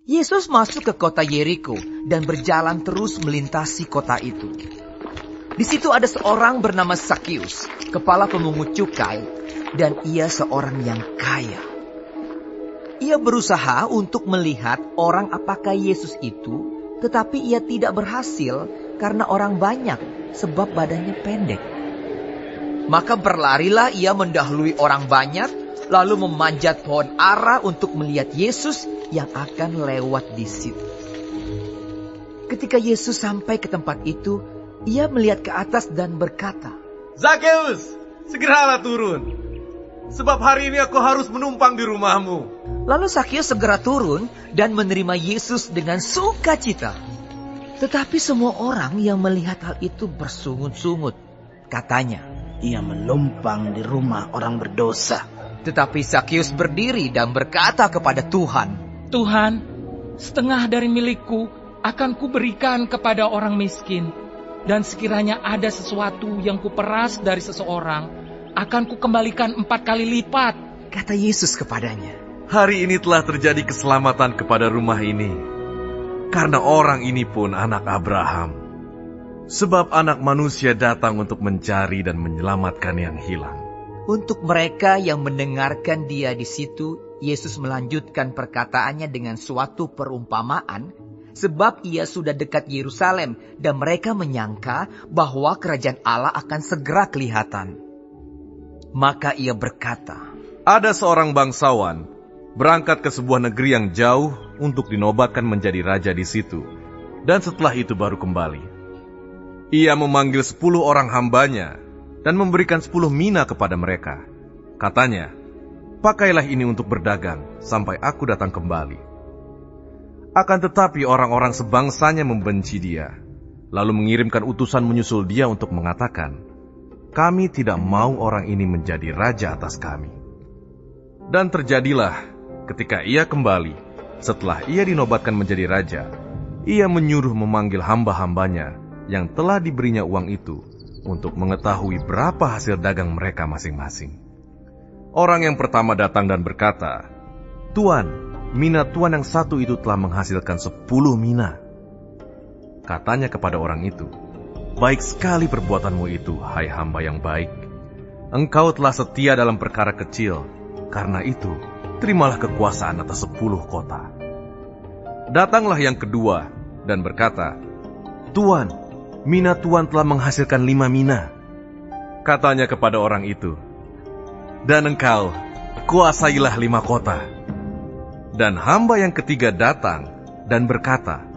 Yesus masuk ke kota Yeriko dan berjalan terus melintasi kota itu. Di situ ada seorang bernama Zakius, kepala pemungut cukai, dan ia seorang yang kaya. Ia berusaha untuk melihat orang apakah Yesus itu, tetapi ia tidak berhasil karena orang banyak sebab badannya pendek. Maka berlarilah ia mendahului orang banyak, lalu memanjat pohon ara untuk melihat Yesus yang akan lewat di situ. Ketika Yesus sampai ke tempat itu, ia melihat ke atas dan berkata, "Zakeus, segeralah turun, sebab hari ini aku harus menumpang di rumahmu." Lalu Zakius segera turun dan menerima Yesus dengan sukacita. Tetapi semua orang yang melihat hal itu bersungut-sungut. Katanya, "Ia menumpang di rumah orang berdosa." Tetapi Zakius berdiri dan berkata kepada Tuhan, "Tuhan, setengah dari milikku akan kuberikan kepada orang miskin. Dan sekiranya ada sesuatu yang kuperas dari seseorang, akan kukembalikan 4 kali lipat." Kata Yesus kepadanya, "Hari ini telah terjadi keselamatan kepada rumah ini, karena orang ini pun anak Abraham. Sebab anak manusia datang untuk mencari dan menyelamatkan yang hilang." Untuk mereka yang mendengarkan dia di situ, Yesus melanjutkan perkataannya dengan suatu perumpamaan, sebab ia sudah dekat Yerusalem dan mereka menyangka bahwa kerajaan Allah akan segera kelihatan. Maka ia berkata, Ada seorang bangsawan berangkat ke sebuah negeri yang jauh untuk dinobatkan menjadi raja di situ, dan setelah itu baru kembali. Ia memanggil 10 orang hambanya dan memberikan 10 mina kepada mereka. Katanya, "Pakailah ini untuk berdagang sampai aku datang kembali." Akan tetapi orang-orang sebangsanya membenci dia, lalu mengirimkan utusan menyusul dia untuk mengatakan, "Kami tidak mau orang ini menjadi raja atas kami." Dan terjadilah ketika ia kembali, setelah ia dinobatkan menjadi raja, ia menyuruh memanggil hamba-hambanya yang telah diberinya uang itu untuk mengetahui berapa hasil dagang mereka masing-masing. Orang yang pertama datang dan berkata, "Tuan, mina tuan yang satu itu telah menghasilkan 10 mina." Katanya kepada orang itu, "Baik sekali perbuatanmu itu, hai hamba yang baik. Engkau telah setia dalam perkara kecil, karena itu terimalah kekuasaan atas 10 kota." Datanglah yang kedua dan berkata, "Tuan, mina tuan telah menghasilkan 5 mina." Katanya kepada orang itu, "Dan engkau, kuasailah 5 kota." Dan hamba yang ketiga datang dan berkata,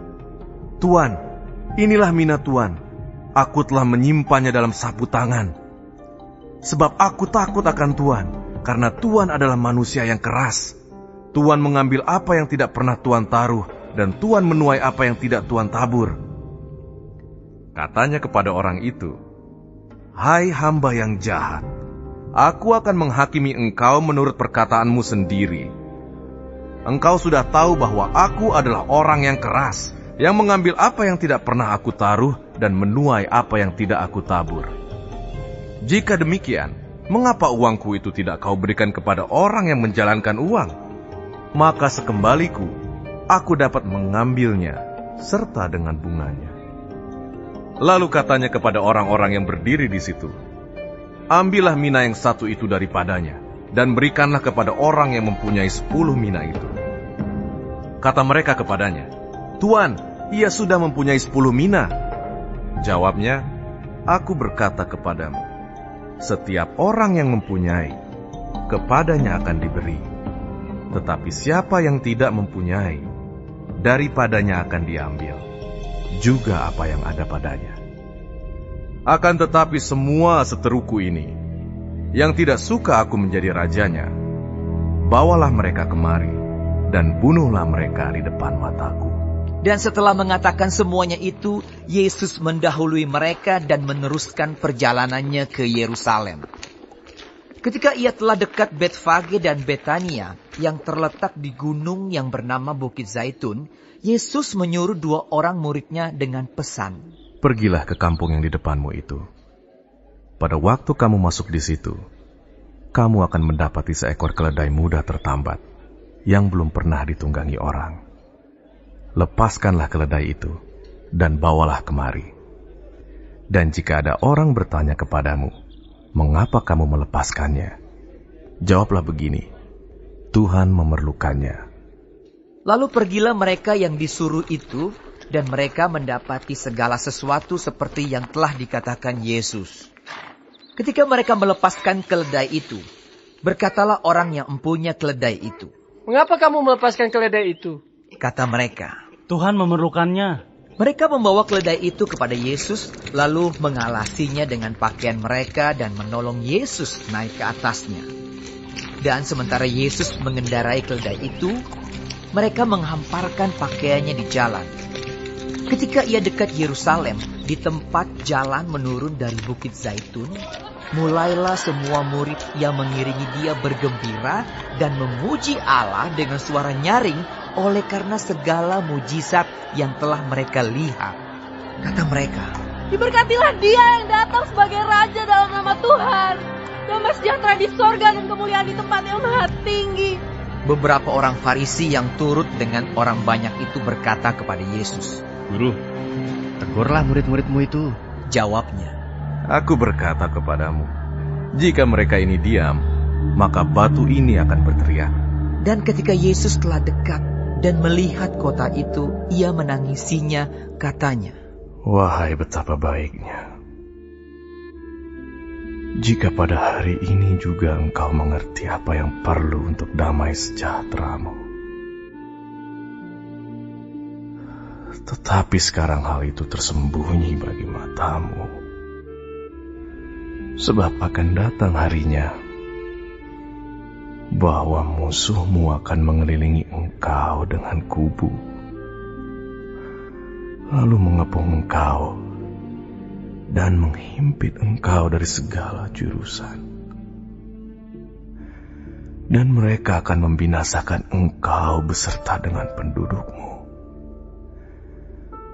"Tuan, inilah mina tuan. Aku telah menyimpannya dalam sapu tangan. Sebab aku takut akan Tuan, karena Tuan adalah manusia yang keras. Tuan mengambil apa yang tidak pernah Tuan taruh, dan Tuan menuai apa yang tidak Tuan tabur." Katanya kepada orang itu, "Hai hamba yang jahat, aku akan menghakimi engkau menurut perkataanmu sendiri. Engkau sudah tahu bahwa aku adalah orang yang keras, yang mengambil apa yang tidak pernah aku taruh dan menuai apa yang tidak aku tabur. Jika demikian, mengapa uangku itu tidak kau berikan kepada orang yang menjalankan uang? Maka sekembaliku, aku dapat mengambilnya serta dengan bunganya." Lalu katanya kepada orang-orang yang berdiri di situ, "Ambillah mina yang satu itu daripadanya, dan berikanlah kepada orang yang mempunyai 10 mina itu." Kata mereka kepadanya, "Tuan, ia sudah mempunyai 10 mina." Jawabnya, "Aku berkata kepadamu, setiap orang yang mempunyai, kepadanya akan diberi. Tetapi siapa yang tidak mempunyai, daripadanya akan diambil juga apa yang ada padanya. Akan tetapi semua seteruku ini, yang tidak suka aku menjadi rajanya, bawalah mereka kemari, dan bunuhlah mereka di depan mataku." Dan setelah mengatakan semuanya itu, Yesus mendahului mereka dan meneruskan perjalanannya ke Yerusalem. Ketika ia telah dekat Betfage dan Betania, yang terletak di gunung yang bernama Bukit Zaitun, Yesus menyuruh 2 orang muridnya dengan pesan, "Pergilah ke kampung yang di depanmu itu. Pada waktu kamu masuk di situ, kamu akan mendapati seekor keledai muda tertambat, yang belum pernah ditunggangi orang. lepaskanlah keledai itu, dan bawalah kemari. Dan jika ada orang bertanya kepadamu, mengapa kamu melepaskannya? Jawablah begini, Tuhan memerlukannya. Lalu pergilah mereka yang disuruh itu, dan mereka mendapati segala sesuatu seperti yang telah dikatakan Yesus. Ketika mereka melepaskan keledai itu, berkatalah orang yang empunya keledai itu, "Mengapa kamu melepaskan keledai itu?" Kata mereka, Tuhan memerlukannya. mereka membawa keledai itu kepada Yesus, lalu mengalasinya dengan pakaian mereka dan menolong Yesus naik ke atasnya. Dan sementara Yesus mengendarai keledai itu, mereka menghamparkan pakaiannya di jalan. Ketika ia dekat Yerusalem, di tempat jalan menurun dari Bukit Zaitun, mulailah semua murid yang mengiringi dia bergembira dan memuji Allah dengan suara nyaring oleh karena segala mujizat yang telah mereka lihat. Kata mereka, "Diberkatilah dia yang datang sebagai Raja dalam nama Tuhan. Damai sejahtera di sorga dan kemuliaan di tempat yang maha tinggi." Beberapa orang Farisi yang turut dengan orang banyak itu berkata kepada Yesus. Guru, tegurlah murid-muridmu itu. Jawabnya, Aku berkata kepadamu, jika mereka ini diam, maka batu ini akan berteriak. dan ketika Yesus telah dekat dan melihat kota itu, ia menangisinya, katanya, Wahai betapa baiknya, jika pada hari ini juga engkau mengerti apa yang perlu untuk damai sejahteramu. Tetapi sekarang hal itu tersembunyi bagi matamu. Sebab akan datang harinya bahwa musuhmu akan mengelilingi engkau dengan kubu, lalu mengepung engkau dan menghimpit engkau dari segala jurusan. Dan mereka akan membinasakan engkau beserta dengan pendudukmu.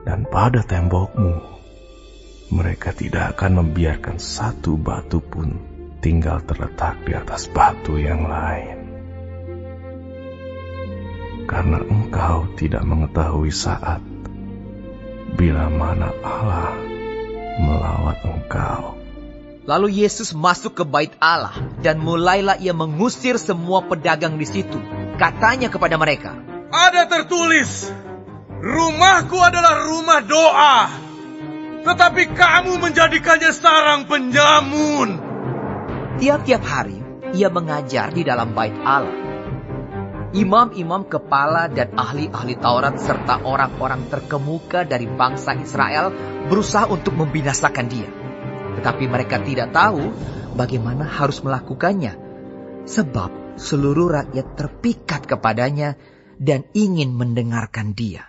Dan pada tembokmu, mereka tidak akan membiarkan satu batu pun tinggal terletak di atas batu yang lain. Karena engkau tidak mengetahui saat bila mana Allah melawat engkau. Lalu Yesus masuk ke bait Allah dan mulailah ia mengusir semua pedagang di situ. Katanya kepada mereka, Ada tertulis, rumahku adalah rumah doa, tetapi kamu menjadikannya sarang penyamun. tiap-tiap hari ia mengajar di dalam bait Allah. Imam-imam kepala dan ahli-ahli Taurat serta orang-orang terkemuka dari bangsa Israel berusaha untuk membinasakan dia. Tetapi mereka tidak tahu bagaimana harus melakukannya, sebab seluruh rakyat terpikat kepadanya dan ingin mendengarkan dia.